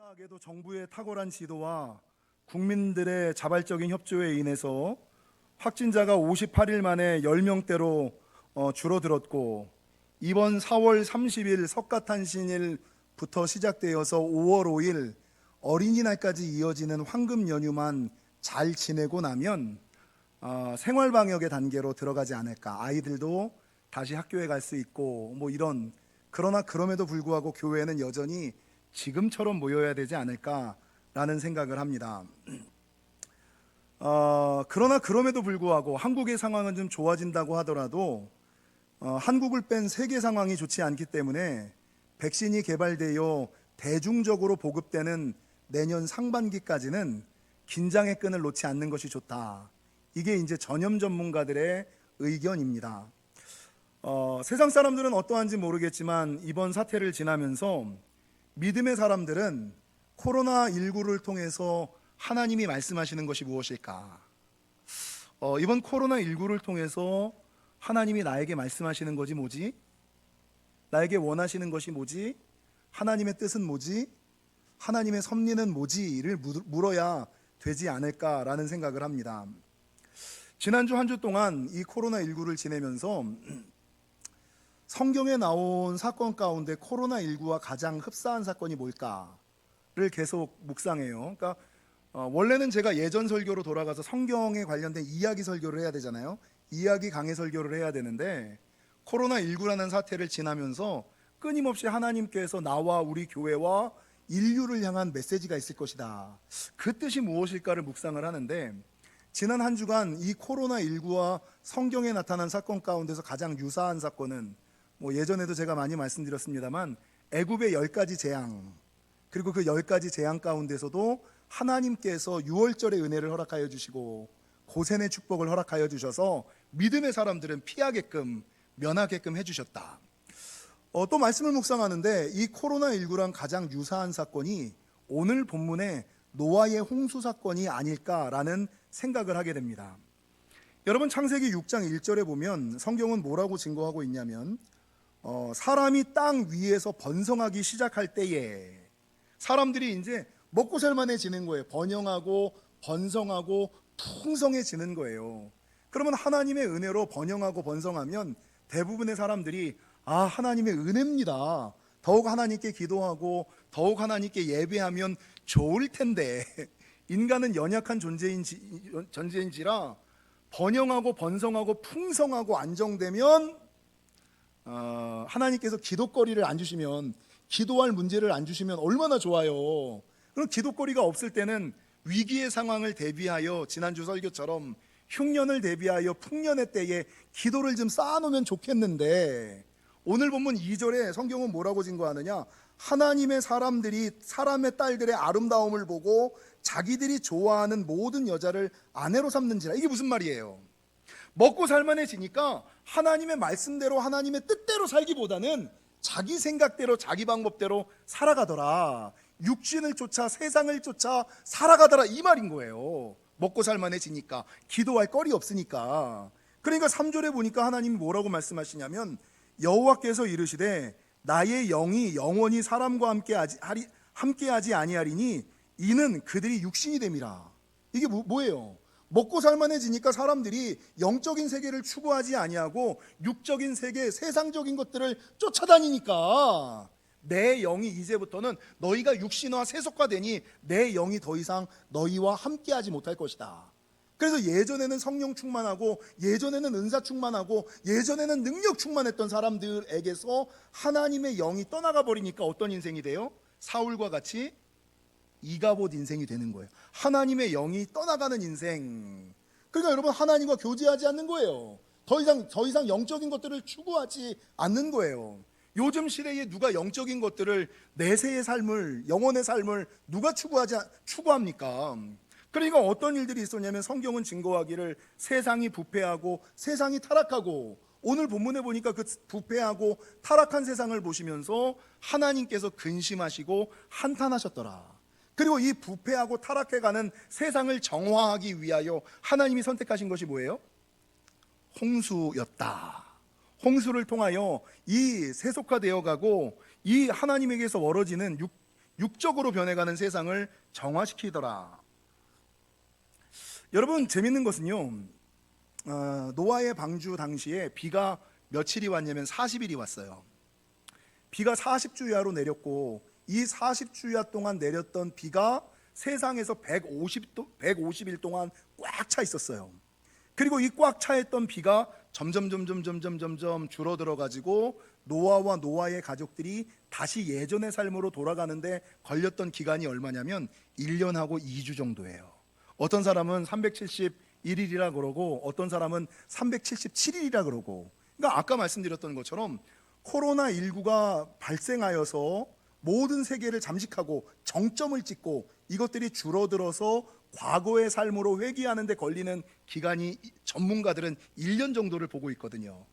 감사하게도 정부의 탁월한 지도와 국민들의 자발적인 협조에 인해서 확진자가 58일 만에 10명대로 줄어들었고, 이번 4월 30일 석가탄신일부터 시작되어서 5월 5일 어린이날까지 이어지는 황금 연휴만 잘 지내고 나면 생활방역의 단계로 들어가지 않을까. 아이들도 다시 학교에 갈 수 있고 이런, 그러나 그럼에도 불구하고 교회는 여전히 지금처럼 모여야 되지 않을까라는 생각을 합니다. 그러나 그럼에도 불구하고 한국의 상황은 좀 좋아진다고 하더라도 한국을 뺀 세계 상황이 좋지 않기 때문에 백신이 개발되어 대중적으로 보급되는 내년 상반기까지는 긴장의 끈을 놓지 않는 것이 좋다. 이게 이제 전염 전문가들의 의견입니다. 세상 사람들은 어떠한지 모르겠지만 이번 사태를 지나면서 믿음의 사람들은 코로나19를 통해서 하나님이 말씀하시는 것이 무엇일까? 이번 코로나19를 통해서 하나님이 나에게 말씀하시는 것이 뭐지? 나에게 원하시는 것이 뭐지? 하나님의 뜻은 뭐지? 하나님의 섭리는 뭐지?를 물어야 되지 않을까라는 생각을 합니다. 지난주 한 주 동안 이 코로나19를 지내면서 성경에 나온 사건 가운데 코로나19와 가장 흡사한 사건이 뭘까를 계속 묵상해요. 그러니까 원래는 제가 예전 설교로 돌아가서 성경에 관련된 이야기 설교를 해야 되잖아요. 이야기 강해 설교를 해야 되는데 코로나19라는 사태를 지나면서 끊임없이 하나님께서 나와 우리 교회와 인류를 향한 메시지가 있을 것이다. 그 뜻이 무엇일까를 묵상을 하는데, 지난 한 주간 이 코로나19와 성경에 나타난 사건 가운데서 가장 유사한 사건은 예전에도 제가 많이 말씀드렸습니다만 애굽의 10가지 재앙, 그리고 그 10가지 재앙 가운데서도 하나님께서 유월절의 은혜를 허락하여 주시고 고센의 축복을 허락하여 주셔서 믿음의 사람들은 피하게끔 면하게끔 해주셨다. 또 말씀을 묵상하는데 이 코로나19랑 가장 유사한 사건이 오늘 본문의 노아의 홍수 사건이 아닐까라는 생각을 하게 됩니다. 여러분, 창세기 6장 1절에 보면 성경은 뭐라고 증거하고 있냐면 사람이 땅 위에서 번성하기 시작할 때에 사람들이 이제 먹고 살만해지는 거예요. 번영하고 번성하고 풍성해지는 거예요. 그러면 하나님의 은혜로 번영하고 번성하면 대부분의 사람들이 하나님의 은혜입니다. 더욱 하나님께 기도하고 더욱 하나님께 예배하면 좋을 텐데 인간은 연약한 존재인지라 번영하고 번성하고 풍성하고 안정되면 하나님께서 기도거리를 안 주시면, 기도할 문제를 안 주시면 얼마나 좋아요. 그럼 기도거리가 없을 때는 위기의 상황을 대비하여 지난주 설교처럼 흉년을 대비하여 풍년의 때에 기도를 좀 쌓아놓으면 좋겠는데, 오늘 본문 2절에 성경은 뭐라고 증거하느냐? 하나님의 사람들이 사람의 딸들의 아름다움을 보고 자기들이 좋아하는 모든 여자를 아내로 삼는지라. 이게 무슨 말이에요? 먹고 살만해지니까 하나님의 말씀대로 하나님의 뜻대로 살기보다는 자기 생각대로 자기 방법대로 살아가더라. 육신을 쫓아 세상을 쫓아 살아가더라, 이 말인 거예요. 먹고 살만해지니까, 기도할 거리 없으니까. 그러니까 3절에 보니까 하나님이 뭐라고 말씀하시냐면 여호와께서 이르시되 나의 영이 영원히 사람과 함께하지 아니하리니 이는 그들이 육신이 됨이라. 이게 뭐예요? 먹고 살만해지니까 사람들이 영적인 세계를 추구하지 아니하고 육적인 세계, 세상적인 것들을 쫓아다니니까 내 영이 이제부터는 너희가 육신화 세속화되니 내 영이 더 이상 너희와 함께하지 못할 것이다. 그래서 예전에는 성령 충만하고 예전에는 은사 충만하고 예전에는 능력 충만했던 사람들에게서 하나님의 영이 떠나가 버리니까 어떤 인생이 돼요? 사울과 같이 이가봇 인생이 되는 거예요. 하나님의 영이 떠나가는 인생. 그러니까 여러분, 하나님과 교제하지 않는 거예요. 더 이상 영적인 것들을 추구하지 않는 거예요. 요즘 시대에 누가 영적인 것들을, 내세의 삶을, 영혼의 삶을 누가 추구합니까? 그러니까 어떤 일들이 있었냐면 성경은 증거하기를 세상이 부패하고 세상이 타락하고, 오늘 본문에 보니까 그 부패하고 타락한 세상을 보시면서 하나님께서 근심하시고 한탄하셨더라. 그리고 이 부패하고 타락해가는 세상을 정화하기 위하여 하나님이 선택하신 것이 뭐예요? 홍수였다. 홍수를 통하여 이 세속화되어 가고 이 하나님에게서 멀어지는 육적으로 변해가는 세상을 정화시키더라. 여러분, 재밌는 것은요, 노아의 방주 당시에 비가 며칠이 왔냐면 40일이 왔어요. 비가 40주야로 내렸고, 이 40주야 동안 내렸던 비가 세상에서 150일 동안 꽉 차 있었어요. 그리고 이 꽉 차 있던 비가 점점 줄어들어 가지고 노아와 노아의 가족들이 다시 예전의 삶으로 돌아가는데 걸렸던 기간이 얼마냐면 1년하고 2주 정도예요. 어떤 사람은 371일이라 그러고 어떤 사람은 377일이라 그러고. 그러니까 아까 말씀드렸던 것처럼 코로나19가 발생하여서 모든 세계를 잠식하고 정점을 찍고 이것들이 줄어들어서 과거의 삶으로 회귀하는 데 걸리는 기간이 전문가들은 1년 정도를 보고 있거든요.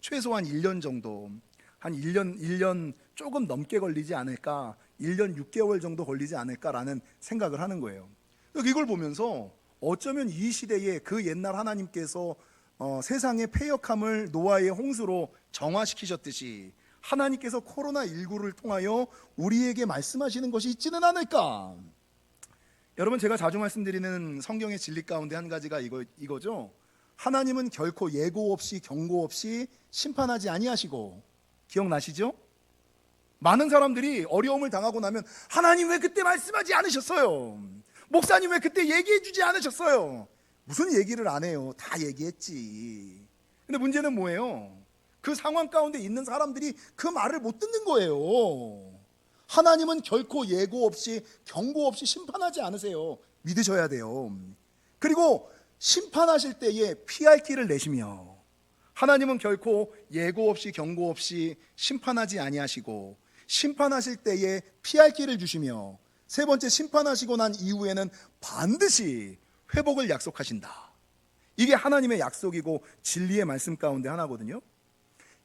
최소한 1년 정도. 한 1년 조금 넘게 걸리지 않을까, 1년 6개월 정도 걸리지 않을까라는 생각을 하는 거예요. 이걸 보면서 어쩌면 이 시대에 그 옛날 하나님께서 세상의 패역함을 노아의 홍수로 정화시키셨듯이 하나님께서 코로나19를 통하여 우리에게 말씀하시는 것이 있지는 않을까. 여러분, 제가 자주 말씀드리는 성경의 진리 가운데 한 가지가 이거죠. 하나님은 결코 예고 없이 경고 없이 심판하지 아니하시고. 기억나시죠? 많은 사람들이 어려움을 당하고 나면 하나님 왜 그때 말씀하지 않으셨어요? 목사님 왜 그때 얘기해 주지 않으셨어요? 무슨 얘기를 안 해요? 다 얘기했지. 근데 문제는 뭐예요? 그 상황 가운데 있는 사람들이 그 말을 못 듣는 거예요. 하나님은 결코 예고 없이 경고 없이 심판하지 않으세요. 믿으셔야 돼요. 그리고 심판하실 때에 피할 길을 내시며, 하나님은 결코 예고 없이 경고 없이 심판하지 아니하시고 심판하실 때에 피할 길을 주시며, 세 번째, 심판하시고 난 이후에는 반드시 회복을 약속하신다. 이게 하나님의 약속이고 진리의 말씀 가운데 하나거든요.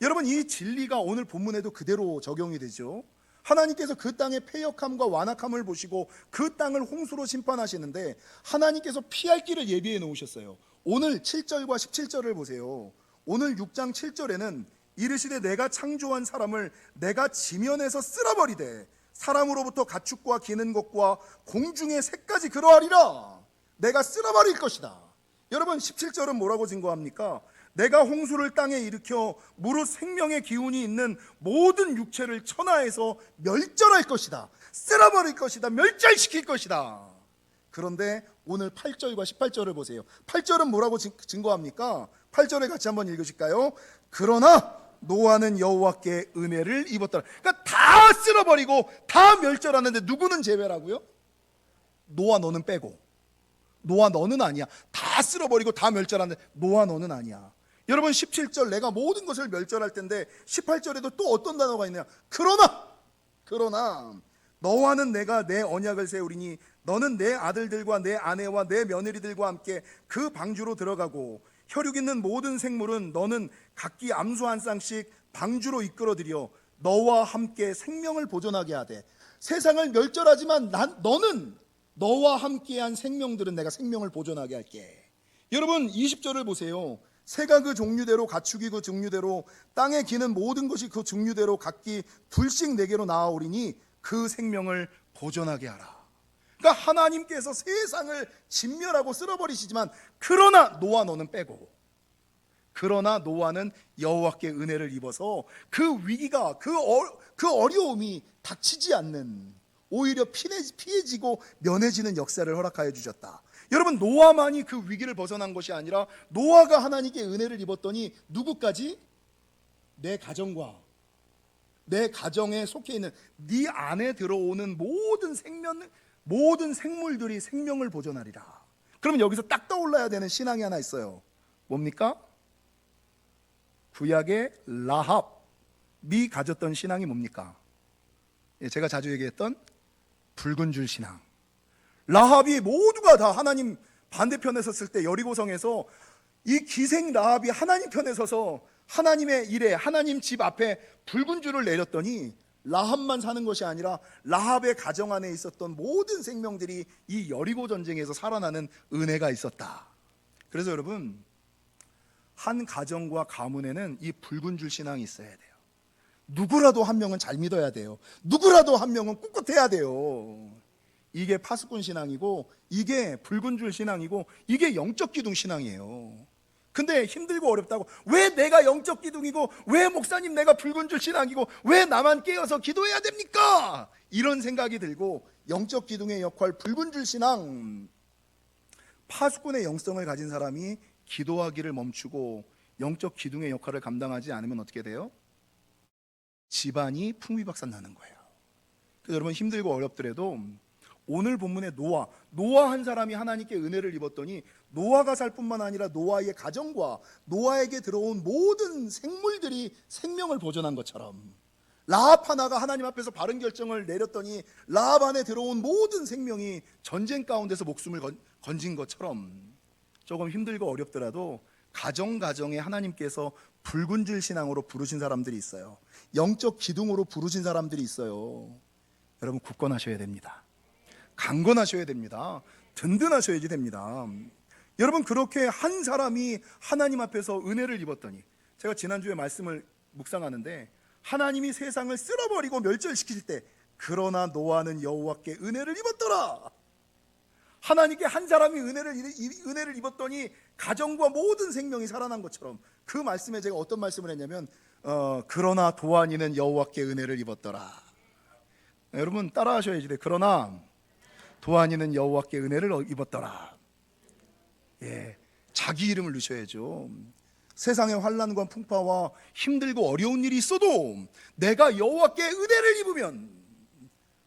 여러분, 이 진리가 오늘 본문에도 그대로 적용이 되죠. 하나님께서 그 땅의 패역함과 완악함을 보시고 그 땅을 홍수로 심판하시는데 하나님께서 피할 길을 예비해 놓으셨어요. 오늘 7절과 17절을 보세요. 오늘 6장 7절에는 이르시되 내가 창조한 사람을 내가 지면에서 쓸어버리되 사람으로부터 가축과 기는 것과 공중의 새까지 그러하리라. 내가 쓸어버릴 것이다. 여러분, 17절은 뭐라고 증거합니까? 내가 홍수를 땅에 일으켜 무릇 생명의 기운이 있는 모든 육체를 천하에서 멸절할 것이다. 쓸어버릴 것이다. 멸절시킬 것이다. 그런데 오늘 8절과 18절을 보세요. 8절은 뭐라고 증거합니까? 8절에 같이 한번 읽으실까요? 그러나 노아는 여호와께 은혜를 입었더라. 그러니까 다 쓸어버리고 다 멸절하는데 누구는 제외라고요? 노아 너는 빼고. 노아 너는 아니야. 다 쓸어버리고 다 멸절하는데 노아 너는 아니야. 여러분, 17절 내가 모든 것을 멸절할 텐데 18절에도 또 어떤 단어가 있냐? 그러나 너와는 내가 내 언약을 세우리니 너는 내 아들들과 내 아내와 내 며느리들과 함께 그 방주로 들어가고 혈육 있는 모든 생물은 너는 각기 암소 한 쌍씩 방주로 이끌어들여 너와 함께 생명을 보존하게 하되, 세상을 멸절하지만 너는 너와 함께한 생명들은 내가 생명을 보존하게 할게. 여러분, 20절을 보세요. 새가 그 종류대로 가축이 그 종류대로 땅에 기는 모든 것이 그 종류대로 각기 둘씩 내게로 나아오리니 그 생명을 보존하게 하라. 그러니까 하나님께서 세상을 진멸하고 쓸어버리시지만 그러나 노아 너는 빼고, 그러나 노아는 여호와께 은혜를 입어서 그 위기가 그 어려움이 닥치지 않는, 오히려 피해지고 면해지는 역사를 허락하여 주셨다. 여러분, 노아만이 그 위기를 벗어난 것이 아니라 노아가 하나님께 은혜를 입었더니 누구까지? 내 가정과 내 가정에 속해 있는 네 안에 들어오는 모든 생물들이 생명을 보존하리라. 그러면 여기서 딱 떠올라야 되는 신앙이 하나 있어요. 뭡니까? 구약의 라합이 가졌던 신앙이 뭡니까? 제가 자주 얘기했던 붉은 줄 신앙. 라합이 모두가 다 하나님 반대편에 섰을 때 여리고성에서 이 기생 라합이 하나님 편에 서서 하나님의 일에, 하나님 집 앞에 붉은 줄을 내렸더니 라합만 사는 것이 아니라 라합의 가정 안에 있었던 모든 생명들이 이 여리고 전쟁에서 살아나는 은혜가 있었다. 그래서 여러분, 한 가정과 가문에는 이 붉은 줄 신앙이 있어야 돼요. 누구라도 한 명은 잘 믿어야 돼요. 누구라도 한 명은 꿋꿋해야 돼요. 이게 파수꾼 신앙이고, 이게 붉은 줄 신앙이고, 이게 영적 기둥 신앙이에요. 근데 힘들고 어렵다고, 왜 내가 영적 기둥이고, 왜 목사님 내가 붉은 줄 신앙이고, 왜 나만 깨어서 기도해야 됩니까? 이런 생각이 들고, 영적 기둥의 역할, 붉은 줄 신앙, 파수꾼의 영성을 가진 사람이 기도하기를 멈추고 영적 기둥의 역할을 감당하지 않으면 어떻게 돼요? 집안이 풍비박산 나는 거예요. 그래서 여러분, 힘들고 어렵더라도 오늘 본문의 노아 한 사람이 하나님께 은혜를 입었더니, 노아가 살 뿐만 아니라 노아의 가정과 노아에게 들어온 모든 생물들이 생명을 보존한 것처럼, 라합 하나가 하나님 앞에서 바른 결정을 내렸더니 라합 안에 들어온 모든 생명이 전쟁 가운데서 목숨을 건진 것처럼, 조금 힘들고 어렵더라도 가정에 하나님께서 붉은 줄 신앙으로 부르신 사람들이 있어요. 영적 기둥으로 부르신 사람들이 있어요. 여러분, 굳건하셔야 됩니다. 강건하셔야 됩니다. 든든하셔야지 됩니다. 여러분, 그렇게 한 사람이 하나님 앞에서 은혜를 입었더니, 제가 지난주에 말씀을 묵상하는데, 하나님이 세상을 쓸어버리고 멸절시킬 때, 그러나 노아는 여호와께 은혜를 입었더라. 하나님께 한 사람이 은혜를 입었더니 가정과 모든 생명이 살아난 것처럼, 그 말씀에 제가 어떤 말씀을 했냐면, 그러나 도안이는 여호와께 은혜를 입었더라. 여러분, 따라하셔야지 돼. 그러나 도안이는 여호와께 은혜를 입었더라. 예, 자기 이름을 넣으셔야죠. 세상의 환난과 풍파와 힘들고 어려운 일이 있어도 내가 여호와께 은혜를 입으면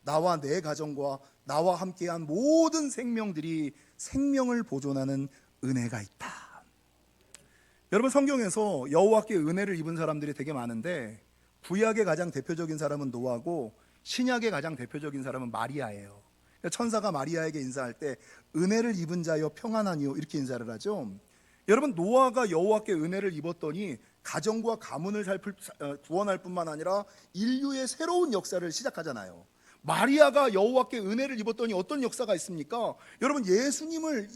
나와 내 가정과 나와 함께한 모든 생명들이 생명을 보존하는 은혜가 있다. 여러분, 성경에서 여호와께 은혜를 입은 사람들이 되게 많은데, 구약의 가장 대표적인 사람은 노아고, 신약의 가장 대표적인 사람은 마리아예요. 천사가 마리아에게 인사할 때 은혜를 입은 자여 평안하니요, 이렇게 인사를 하죠. 여러분, 노아가 여호와께 은혜를 입었더니 가정과 가문을 구원할 뿐만 아니라 인류의 새로운 역사를 시작하잖아요. 마리아가 여호와께 은혜를 입었더니 어떤 역사가 있습니까? 여러분, 예수님을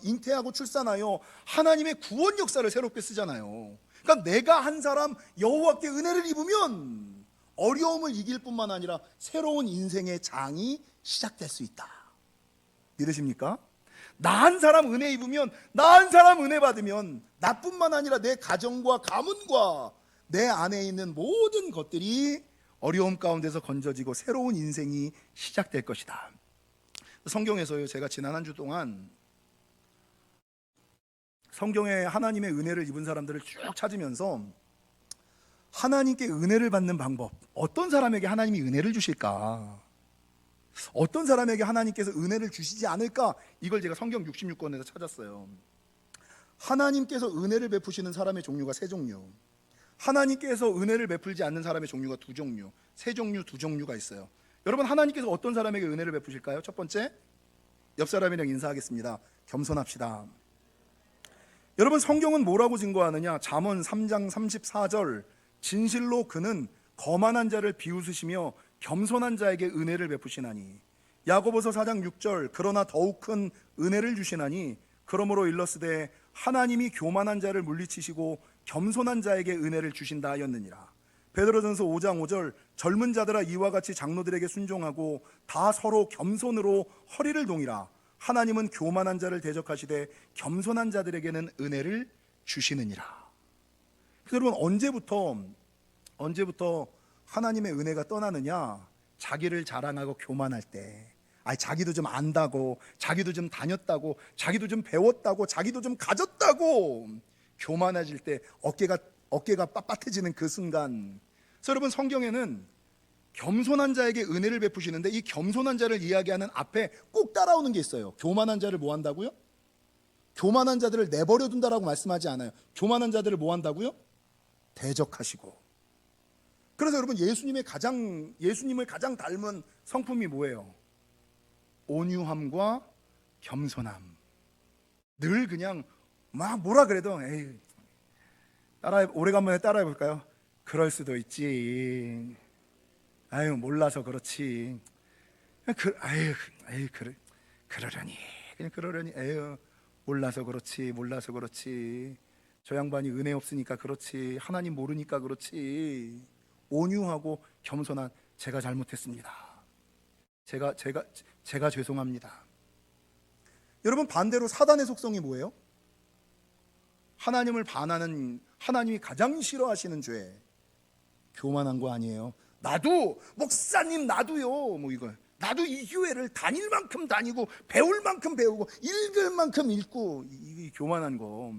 잉태하고 출산하여 하나님의 구원 역사를 새롭게 쓰잖아요. 그러니까 내가 한 사람 여호와께 은혜를 입으면 어려움을 이길 뿐만 아니라 새로운 인생의 장이 시작될 수 있다. 믿으십니까? 나 한 사람 은혜 입으면, 나 한 사람 은혜 받으면 나뿐만 아니라 내 가정과 가문과 내 안에 있는 모든 것들이 어려움 가운데서 건져지고 새로운 인생이 시작될 것이다. 성경에서요, 제가 지난 한 주 동안 성경에 하나님의 은혜를 입은 사람들을 쭉 찾으면서 하나님께 은혜를 받는 방법, 어떤 사람에게 하나님이 은혜를 주실까, 어떤 사람에게 하나님께서 은혜를 주시지 않을까, 이걸 제가 성경 66권에서 찾았어요. 하나님께서 은혜를 베푸시는 사람의 종류가 세 종류, 하나님께서 은혜를 베풀지 않는 사람의 종류가 두 종류, 세 종류, 두 종류가 있어요. 여러분, 하나님께서 어떤 사람에게 은혜를 베푸실까요? 첫 번째, 옆 사람이랑 인사하겠습니다. 겸손합시다. 여러분, 성경은 뭐라고 증거하느냐? 잠언 3장 34절, 진실로 그는 거만한 자를 비웃으시며 겸손한 자에게 은혜를 베푸시나니. 야고보서 4장 6절, 그러나 더욱 큰 은혜를 주시나니 그러므로 일러스되 하나님이 교만한 자를 물리치시고 겸손한 자에게 은혜를 주신다 하였느니라. 베드로전서 5장 5절, 젊은 자들아 이와 같이 장로들에게 순종하고 다 서로 겸손으로 허리를 동이라. 하나님은 교만한 자를 대적하시되 겸손한 자들에게는 은혜를 주시느니라. 그래서 여러분, 언제부터 하나님의 은혜가 떠나느냐? 자기를 자랑하고 교만할 때, 자기도 좀 안다고, 자기도 좀 다녔다고, 자기도 좀 배웠다고, 자기도 좀 가졌다고 교만해질 때, 어깨가 빳빳해지는 그 순간. 그래서 여러분, 성경에는 겸손한 자에게 은혜를 베푸시는데, 이 겸손한 자를 이야기하는 앞에 꼭 따라오는 게 있어요. 교만한 자를 뭐 한다고요? 교만한 자들을 내버려 둔다라고 말씀하지 않아요. 교만한 자들을 뭐 한다고요? 대적하시고. 그래서 여러분, 예수님을 가장 닮은 성품이 뭐예요? 온유함과 겸손함. 늘 그냥 막 뭐라 그래도 에이, 오래간만에 따라해 볼까요? 그럴 수도 있지. 아유, 몰라서 그렇지. 그러려니 그냥 그러려니. 에휴, 몰라서 그렇지. 저 양반이 은혜 없으니까 그렇지. 하나님 모르니까 그렇지. 온유하고 겸손한 제가 잘못했습니다. 제가 죄송합니다. 여러분, 반대로 사단의 속성이 뭐예요? 하나님을 반하는, 하나님이 가장 싫어하시는 죄, 교만한 거 아니에요? 나도 목사님, 나도요, 뭐 이거, 나도 이 교회를 다닐 만큼 다니고 배울 만큼 배우고 읽을 만큼 읽고, 이 교만한 거.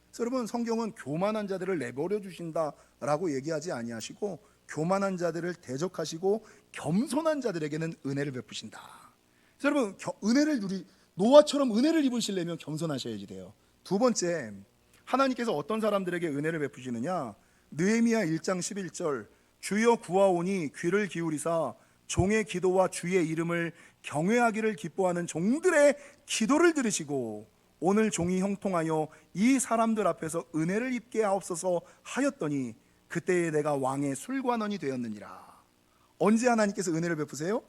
그래서 여러분, 성경은 교만한 자들을 내버려 주신다라고 얘기하지 아니하시고 교만한 자들을 대적하시고 겸손한 자들에게는 은혜를 베푸신다. 그래서 여러분, 은혜를 노아처럼 은혜를 입으시려면 겸손하셔야지 돼요. 두 번째, 하나님께서 어떤 사람들에게 은혜를 베푸시느냐? 느헤미야 1장 11절, 주여 구하오니 귀를 기울이사 종의 기도와 주의 이름을 경외하기를 기뻐하는 종들의 기도를 들으시고 오늘 종이 형통하여 이 사람들 앞에서 은혜를 입게 하옵소서 하였더니 그때에 내가 왕의 술관원이 되었느니라. 언제 하나님께서 은혜를 베푸세요?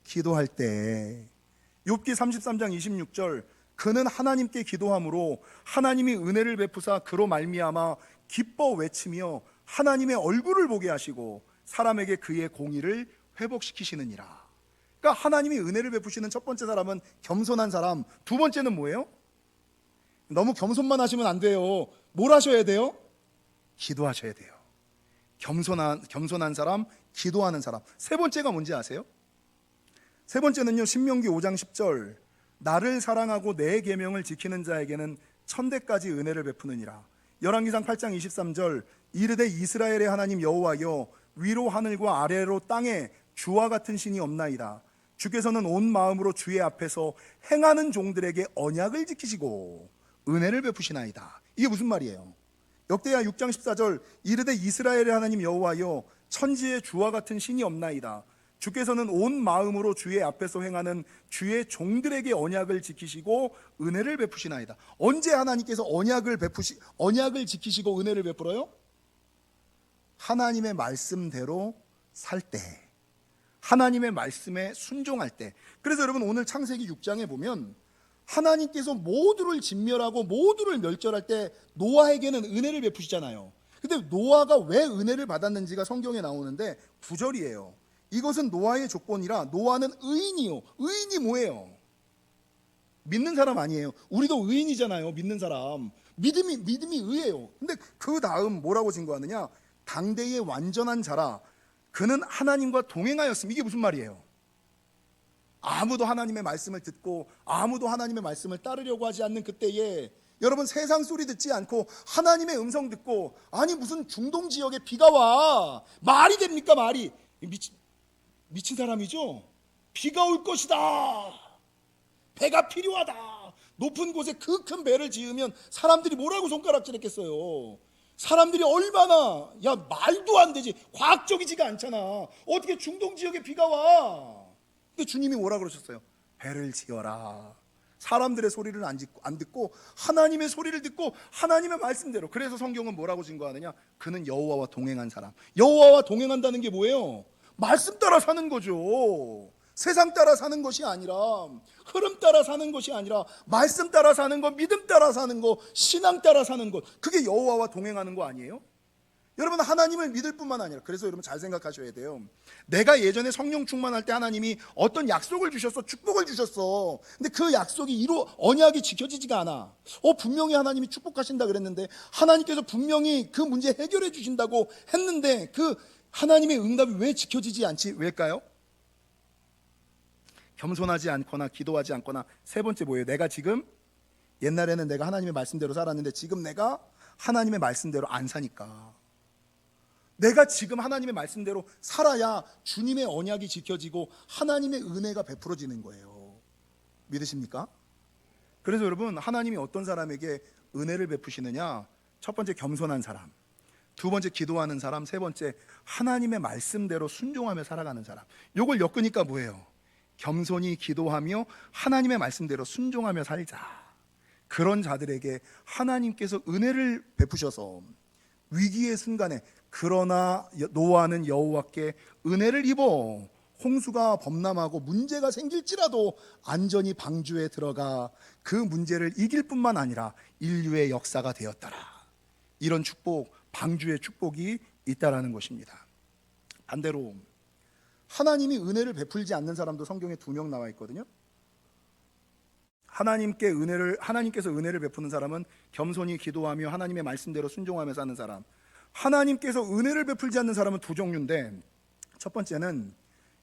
기도할 때. 욥기 33장 26절, 그는 하나님께 기도함으로 하나님이 은혜를 베푸사 그로 말미암아 기뻐 외치며 하나님의 얼굴을 보게 하시고 사람에게 그의 공의를 회복시키시느니라. 그러니까 하나님이 은혜를 베푸시는 첫 번째 사람은 겸손한 사람, 두 번째는 뭐예요? 너무 겸손만 하시면 안 돼요. 뭘 하셔야 돼요? 기도하셔야 돼요. 겸손한 사람, 기도하는 사람. 세 번째가 뭔지 아세요? 세 번째는요, 신명기 5장 10절, 나를 사랑하고 내 계명을 지키는 자에게는 천대까지 은혜를 베푸느니라. 열왕기상 8장 23절, 이르되 이스라엘의 하나님 여호와여, 위로 하늘과 아래로 땅에 주와 같은 신이 없나이다. 주께서는 온 마음으로 주의 앞에서 행하는 종들에게 언약을 지키시고 은혜를 베푸시나이다. 이게 무슨 말이에요? 역대하 6장 14절, 이르되 이스라엘의 하나님 여호와여, 천지에 주와 같은 신이 없나이다. 주께서는 온 마음으로 주의 앞에서 행하는 주의 종들에게 언약을 지키시고 은혜를 베푸시나이다. 언제 하나님께서 언약을 지키시고 은혜를 베풀어요? 하나님의 말씀대로 살 때, 하나님의 말씀에 순종할 때. 그래서 여러분, 오늘 창세기 6장에 보면 하나님께서 모두를 진멸하고 모두를 멸절할 때 노아에게는 은혜를 베푸시잖아요. 근데 노아가 왜 은혜를 받았는지가 성경에 나오는데 9절이에요. 이것은 노아의 조건이라 노아는 의인이요. 의인이 뭐예요? 믿는 사람 아니에요. 우리도 의인이잖아요. 믿는 사람. 믿음이 의예요. 근데 그 다음 뭐라고 증거하느냐? 당대의 완전한 자라 그는 하나님과 동행하였음. 이게 무슨 말이에요? 아무도 하나님의 말씀을 듣고 아무도 하나님의 말씀을 따르려고 하지 않는 그때에 여러분, 세상 소리 듣지 않고 하나님의 음성 듣고, 아니 무슨 중동 지역에 비가 와, 말이 됩니까? 말이. 미친 사람이죠. 비가 올 것이다, 배가 필요하다, 높은 곳에 그 큰 배를 지으면 사람들이 뭐라고 손가락질했겠어요. 사람들이 얼마나, 야 말도 안 되지, 과학적이지가 않잖아. 어떻게 중동 지역에 비가 와. 근데 주님이 뭐라 그러셨어요? 배를 지어라. 사람들의 소리를 안 듣고 하나님의 소리를 듣고 하나님의 말씀대로. 그래서 성경은 뭐라고 증거하느냐? 그는 여호와와 동행한 사람. 여호와와 동행한다는 게 뭐예요? 말씀 따라 사는 거죠. 세상 따라 사는 것이 아니라, 흐름 따라 사는 것이 아니라 말씀 따라 사는 것, 믿음 따라 사는 것, 신앙 따라 사는 것. 그게 여호와와 동행하는 거 아니에요? 여러분, 하나님을 믿을 뿐만 아니라, 그래서 여러분 잘 생각하셔야 돼요. 내가 예전에 성령 충만할 때 하나님이 어떤 약속을 주셨어, 축복을 주셨어. 근데 그 약속이 언약이 지켜지지가 않아. 분명히 하나님이 축복하신다 그랬는데, 하나님께서 분명히 그 문제 해결해 주신다고 했는데 그 하나님의 응답이 왜 지켜지지 않지? 왜일까요? 겸손하지 않거나 기도하지 않거나. 세 번째 뭐예요? 내가 지금, 옛날에는 내가 하나님의 말씀대로 살았는데 지금 내가 하나님의 말씀대로 안 사니까. 내가 지금 하나님의 말씀대로 살아야 주님의 언약이 지켜지고 하나님의 은혜가 베풀어지는 거예요. 믿으십니까? 그래서 여러분, 하나님이 어떤 사람에게 은혜를 베푸시느냐? 첫 번째, 겸손한 사람. 두 번째, 기도하는 사람. 세 번째, 하나님의 말씀대로 순종하며 살아가는 사람. 요걸 엮으니까 뭐예요? 겸손히 기도하며 하나님의 말씀대로 순종하며 살자. 그런 자들에게 하나님께서 은혜를 베푸셔서 위기의 순간에, 그러나 노아는 여호와께 은혜를 입어 홍수가 범람하고 문제가 생길지라도 안전히 방주에 들어가 그 문제를 이길 뿐만 아니라 인류의 역사가 되었더라. 이런 축복, 방주의 축복이 있다라는 것입니다. 반대로 하나님이 은혜를 베풀지 않는 사람도 성경에 2명 나와 있거든요. 하나님께서 은혜를 베푸는 사람은 겸손히 기도하며 하나님의 말씀대로 순종하며 사는 사람. 하나님께서 은혜를 베풀지 않는 사람은 2종류인데, 첫 번째는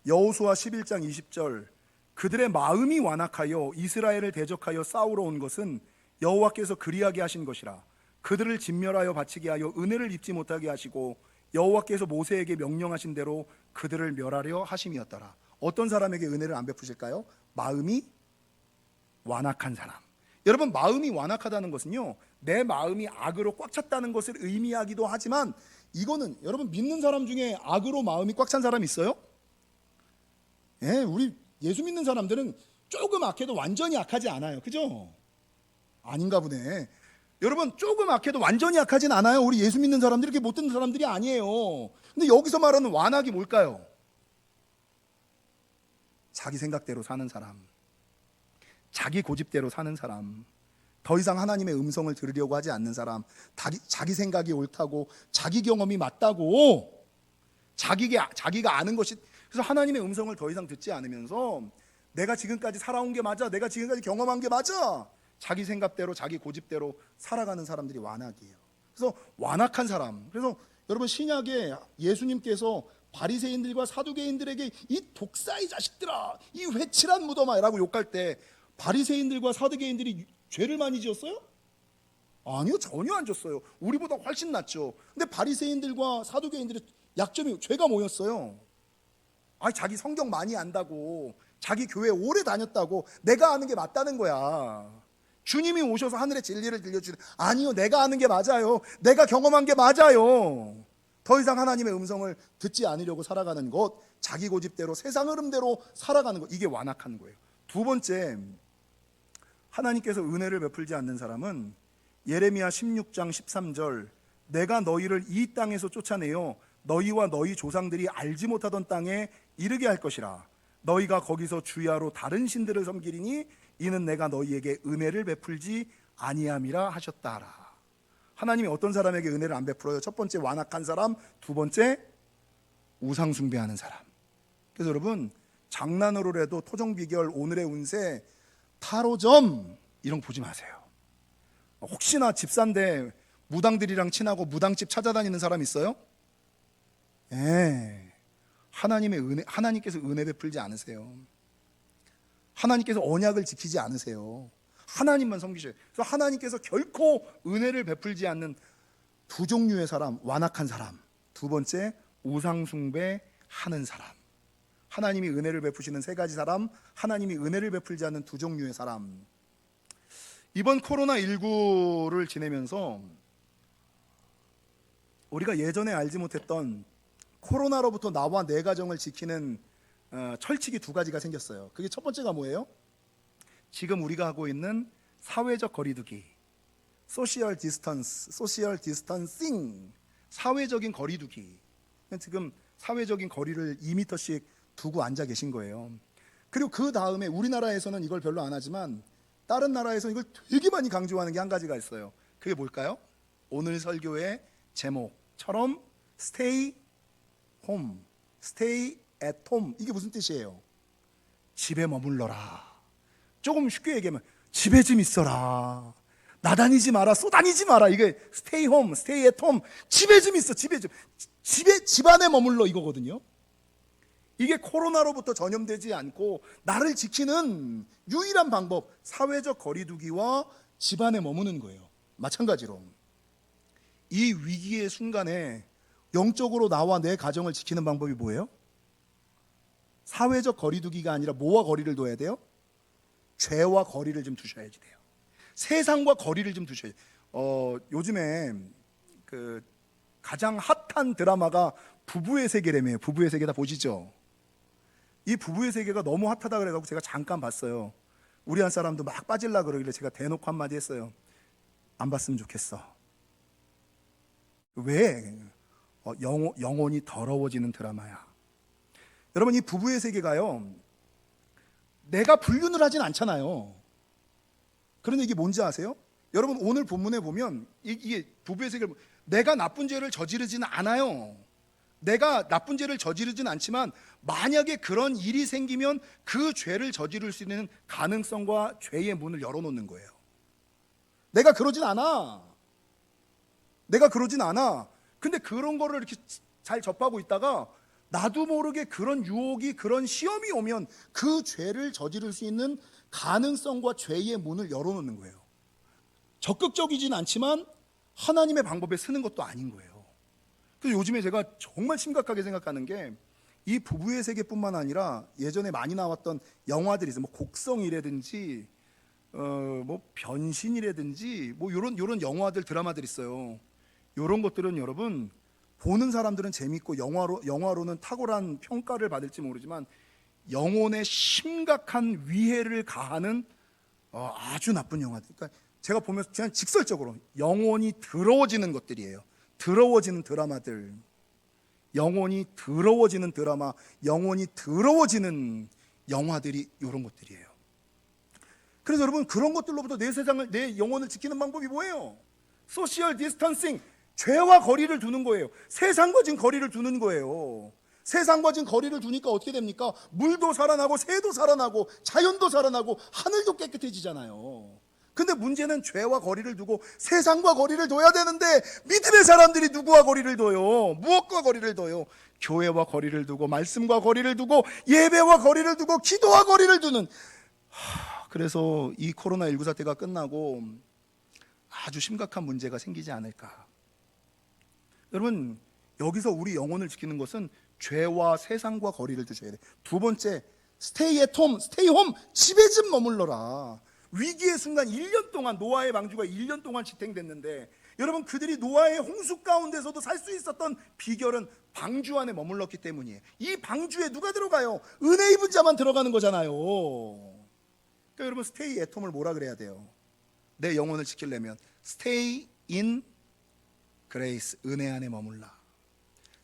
여호수아 11장 20절, 그들의 마음이 완악하여 이스라엘을 대적하여 싸우러 온 것은 여호와께서 그리하게 하신 것이라. 그들을 진멸하여 바치게 하여 은혜를 입지 못하게 하시고 여호와께서 모세에게 명령하신 대로 그들을 멸하려 하심이었더라. 어떤 사람에게 은혜를 안 베푸실까요? 마음이 완악한 사람. 여러분, 마음이 완악하다는 것은요, 내 마음이 악으로 꽉 찼다는 것을 의미하기도 하지만, 이거는 여러분 믿는 사람 중에 악으로 마음이 꽉 찬 사람 있어요? 예, 우리 예수 믿는 사람들은 조금 악해도 완전히 악하지 않아요. 그죠? 아닌가 보네. 여러분, 조금 악해도 완전히 악하진 않아요. 우리 예수 믿는 사람들이 이렇게 못된 사람들이 아니에요. 근데 여기서 말하는 완악이 뭘까요? 자기 생각대로 사는 사람, 자기 고집대로 사는 사람, 더 이상 하나님의 음성을 들으려고 하지 않는 사람, 자기 생각이 옳다고, 자기 경험이 맞다고, 자기가 아는 것이, 그래서 하나님의 음성을 더 이상 듣지 않으면서 내가 지금까지 살아온 게 맞아, 내가 지금까지 경험한 게 맞아, 자기 생각대로 자기 고집대로 살아가는 사람들이 완악이에요. 그래서 완악한 사람. 그래서 여러분, 신약에 예수님께서 바리새인들과 사두개인들에게 이 독사의 자식들아, 이 회칠한 무덤아라고 욕할 때 바리새인들과 사두개인들이 죄를 많이 지었어요? 아니요, 전혀 안 졌어요. 우리보다 훨씬 낫죠. 근데 바리새인들과 사두개인들의 약점이, 죄가 뭐였어요? 자기 성경 많이 안다고, 자기 교회 오래 다녔다고, 내가 아는 게 맞다는 거야. 주님이 오셔서 하늘의 진리를 들려주는, 아니요, 내가 아는 게 맞아요, 내가 경험한 게 맞아요. 더 이상 하나님의 음성을 듣지 않으려고 살아가는 것, 자기 고집대로 세상 흐름대로 살아가는 것, 이게 완악한 거예요. 두 번째, 하나님께서 은혜를 베풀지 않는 사람은 예레미야 16장 13절, 내가 너희를 이 땅에서 쫓아내어 너희와 너희 조상들이 알지 못하던 땅에 이르게 할 것이라. 너희가 거기서 주야로 다른 신들을 섬기리니 이는 내가 너희에게 은혜를 베풀지 아니함이라 하셨다라. 하나님이 어떤 사람에게 은혜를 안 베풀어요? 첫 번째, 완악한 사람. 두 번째, 우상 숭배하는 사람. 그래서 여러분, 장난으로라도 토정비결, 오늘의 운세, 타로점 이런 거 보지 마세요. 혹시나 집사인데 무당들이랑 친하고 무당집 찾아다니는 사람 있어요? 예. 하나님께서 은혜 베풀지 않으세요. 하나님께서 언약을 지키지 않으세요. 하나님만 섬기셔요. 그래서 하나님께서 결코 은혜를 베풀지 않는 2종류의 사람, 완악한 사람. 두 번째, 우상 숭배하는 사람. 하나님이 은혜를 베푸시는 3가지 사람, 하나님이 은혜를 베풀지 않는 2종류의 사람. 이번 코로나19를 지내면서 우리가 예전에 알지 못했던 코로나로부터 나와 내 가정을 지키는 철칙이 2가지가 생겼어요. 그게 첫 번째가 뭐예요? 지금 우리가 하고 있는 사회적 거리두기, 소셜 디스턴싱, 사회적인 거리두기. 지금 사회적인 거리를 2m씩 두고 앉아 계신 거예요. 그리고 그 다음에 우리나라에서는 이걸 별로 안 하지만 다른 나라에서는 이걸 되게 많이 강조하는 게 한 가지가 있어요. 그게 뭘까요? 오늘 설교의 제목처럼 stay home, stay at home. 이게 무슨 뜻이에요? 집에 머물러라. 조금 쉽게 얘기하면 집에 좀 있어라, 나다니지 마라, 쏘다니지 마라. 이게 stay home, stay at home. 집에 좀 있어, 집에 집 안에 머물러, 이거거든요. 이게 코로나로부터 전염되지 않고 나를 지키는 유일한 방법, 사회적 거리두기와 집 안에 머무는 거예요. 마찬가지로 이 위기의 순간에 영적으로 나와 내 가정을 지키는 방법이 뭐예요? 사회적 거리두기가 아니라 뭐와 거리를 둬야 돼요? 죄와 거리를 좀 두셔야지 돼요. 세상과 거리를 좀 두셔야 돼요. 요즘에 그 가장 핫한 드라마가 부부의 세계라며요. 부부의 세계 다 보시죠? 이 부부의 세계가 너무 핫하다 그래가지고 제가 잠깐 봤어요. 우리 한 사람도 막 빠질라 그러길래 제가 대놓고 한마디 했어요. 안 봤으면 좋겠어. 왜? 영혼이 더러워지는 드라마야. 여러분, 이 부부의 세계가요, 내가 불륜을 하진 않잖아요. 그런데 이게 뭔지 아세요? 여러분, 오늘 본문에 보면 이게 부부의 세계를, 내가 나쁜 죄를 저지르지는 않아요. 내가 나쁜 죄를 저지르진 않지만 만약에 그런 일이 생기면 그 죄를 저지를 수 있는 가능성과 죄의 문을 열어놓는 거예요. 내가 그러진 않아. 근데 그런 거를 이렇게 잘 접하고 있다가 나도 모르게 그런 유혹이, 그런 시험이 오면 그 죄를 저지를 수 있는 가능성과 죄의 문을 열어놓는 거예요. 적극적이진 않지만 하나님의 방법에 쓰는 것도 아닌 거예요. 그래서 요즘에 제가 정말 심각하게 생각하는 게 이 부부의 세계뿐만 아니라 예전에 많이 나왔던 영화들이 있어요. 뭐 곡성이라든지 뭐 변신이라든지 뭐 요런 영화들, 드라마들 있어요. 요런 것들은 여러분 보는 사람들은 재밌고 영화로는 탁월한 평가를 받을지 모르지만 영혼에 심각한 위해를 가하는 아주 나쁜 영화들. 그러니까 제가 보면서 그냥 직설적으로 영혼이 더러워지는 것들이에요. 더러워지는 드라마들, 영혼이 더러워지는 드라마, 영혼이 더러워지는 영화들이 이런 것들이에요. 그래서 여러분 그런 것들로부터 내 영혼을 지키는 방법이 뭐예요? 소셜 디스턴싱, 죄와 거리를 두는 거예요. 세상과 지금 거리를 두는 거예요. 세상과 지금 거리를 두니까 어떻게 됩니까? 물도 살아나고 새도 살아나고 자연도 살아나고 하늘도 깨끗해지잖아요. 근데 문제는 죄와 거리를 두고 세상과 거리를 둬야 되는데 믿음의 사람들이 누구와 거리를 둬요? 무엇과 거리를 둬요? 교회와 거리를 두고 말씀과 거리를 두고 예배와 거리를 두고 기도와 거리를 두는. 그래서 이 코로나19 사태가 끝나고 아주 심각한 문제가 생기지 않을까. 여러분 여기서 우리 영혼을 지키는 것은 죄와 세상과 거리를 두셔야 돼요. 두 번째, 스테이 앳 홈, 스테이 홈, 집에 좀 머물러라. 위기의 순간 1년 동안 노아의 방주가 1년 동안 지탱됐는데 여러분 그들이 노아의 홍수 가운데서도 살 수 있었던 비결은 방주 안에 머물렀기 때문이에요. 이 방주에 누가 들어가요? 은혜 입은 자만 들어가는 거잖아요. 그러니까 여러분 스테이 앳 홈을 뭐라 그래야 돼요? 내 영혼을 지키려면 스테이 인 그레이스, 은혜 안에 머물라.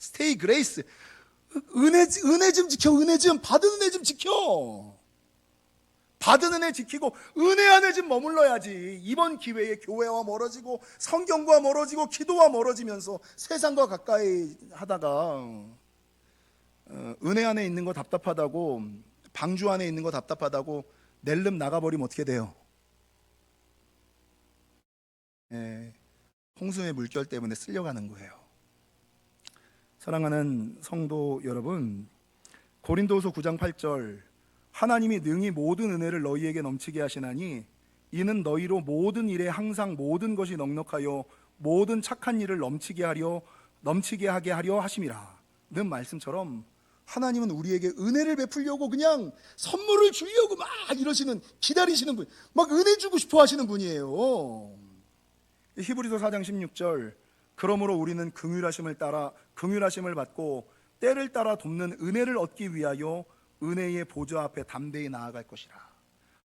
스테이 그레이스, 은혜 좀 지켜. 은혜 좀, 받은 은혜 좀 지켜. 받은 은혜 지키고 은혜 안에 좀 머물러야지. 이번 기회에 교회와 멀어지고 성경과 멀어지고 기도와 멀어지면서 세상과 가까이 하다가 은혜 안에 있는 거 답답하다고, 방주 안에 있는 거 답답하다고 낼름 나가버리면 어떻게 돼요? 홍수의 물결 때문에 쓸려가는 거예요. 사랑하는 성도 여러분, 고린도후서 9장 8절, 하나님이 능히 모든 은혜를 너희에게 넘치게 하시나니 이는 너희로 모든 일에 항상 모든 것이 넉넉하여 모든 착한 일을 넘치게 하게 하려 하심이라 는 말씀처럼 하나님은 우리에게 은혜를 베풀려고 그냥 선물을 주려고 막 기다리시는 분, 막 은혜 주고 싶어 하시는 분이에요. 히브리서 4장 16절, 그러므로 우리는 긍휼하심을 받고 때를 따라 돕는 은혜를 얻기 위하여 은혜의 보좌 앞에 담대히 나아갈 것이라.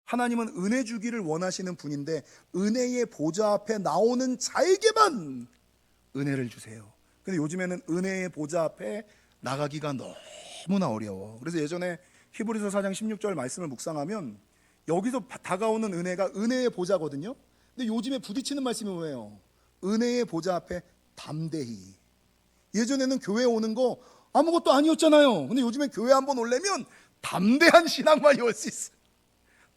하나님은 은혜 주기를 원하시는 분인데 은혜의 보좌 앞에 나오는 자에게만 은혜를 주세요. 근데 요즘에는 은혜의 보좌 앞에 나가기가 너무나 어려워. 그래서 예전에 히브리서 4장 16절 말씀을 묵상하면 여기서 다가오는 은혜가 은혜의 보좌거든요. 근데 요즘에 부딪히는 말씀이 뭐예요? 은혜의 보좌 앞에 담대히. 예전에는 교회 오는 거 아무것도 아니었잖아요. 근데 요즘엔 교회 한번 오려면 담대한 신앙만이 올 수 있어요.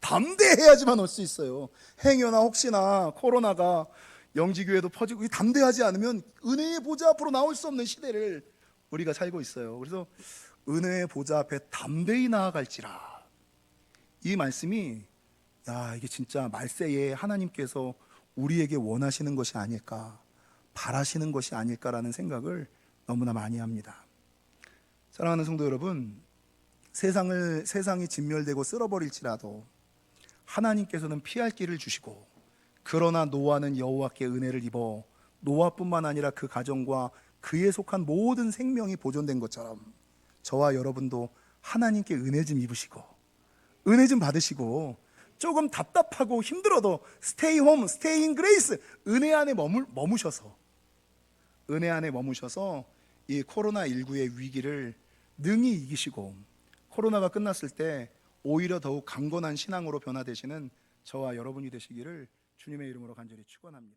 담대해야지만 올 수 있어요. 행여나 혹시나 코로나가 영지교회도 퍼지고 담대하지 않으면 은혜의 보좌 앞으로 나올 수 없는 시대를 우리가 살고 있어요. 그래서 은혜의 보좌 앞에 담대히 나아갈지라, 이 말씀이 이게 진짜 말세에 하나님께서 우리에게 원하시는 것이 아닐까, 바라시는 것이 아닐까라는 생각을 너무나 많이 합니다. 사랑하는 성도 여러분, 세상이 진멸되고 쓸어버릴지라도 하나님께서는 피할 길을 주시고, 그러나 노아는 여호와께 은혜를 입어 노아뿐만 아니라 그 가정과 그에 속한 모든 생명이 보존된 것처럼 저와 여러분도 하나님께 은혜 좀 입으시고 은혜 좀 받으시고, 조금 답답하고 힘들어도 스테이 홈, 스테이 인 그레이스, 은혜 안에 머무셔서 이 코로나19의 위기를 능히 이기시고 코로나가 끝났을 때 오히려 더욱 강건한 신앙으로 변화되시는 저와 여러분이 되시기를 주님의 이름으로 간절히 축원합니다.